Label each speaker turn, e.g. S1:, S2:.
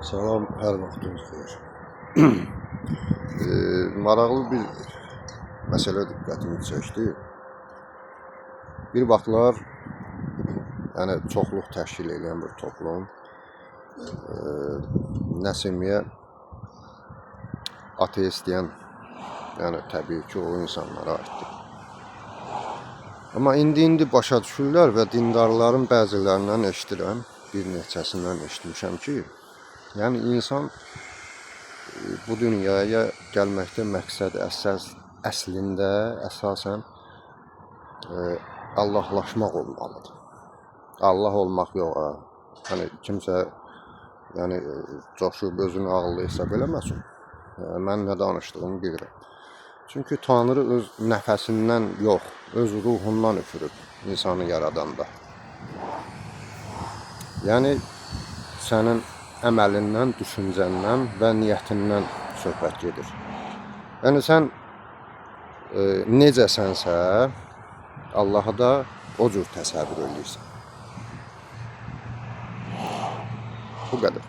S1: Salam, hər vaxtınız xeyir. Maraqlı bir məsələ diqqətimi çəkdi. Bir vaxtlar yəni çoxluq təşkil edən bir toplum Nəsimiyə ateist deyən, yəni təbii ki, o insanlara aiddir. Amma indi başa düşürlər və dindarların bəzilərindən eşidirəm, bir neçəsindən eşitmişəm ki, yəni insan bu dünyaya gəlməkdə məqsəd əslində əsasən Allahlaşmaq olmalıdır. Allah olmaq yox ha. Hani kimsə yəni coşub özünü ağıllı hesab eləməsin. Mən nə danışdığımı bilirəm. Çünki Tanrı öz nəfəsindən yox, öz ruhundan üfürüb insanı yaradanda. Yəni sənin əməlindən, düşüncəndən və niyyətindən söhbət gedir. Yəni sən necəsənsə, Allahı da o cür təsəvvür edirsən. Bu qədər.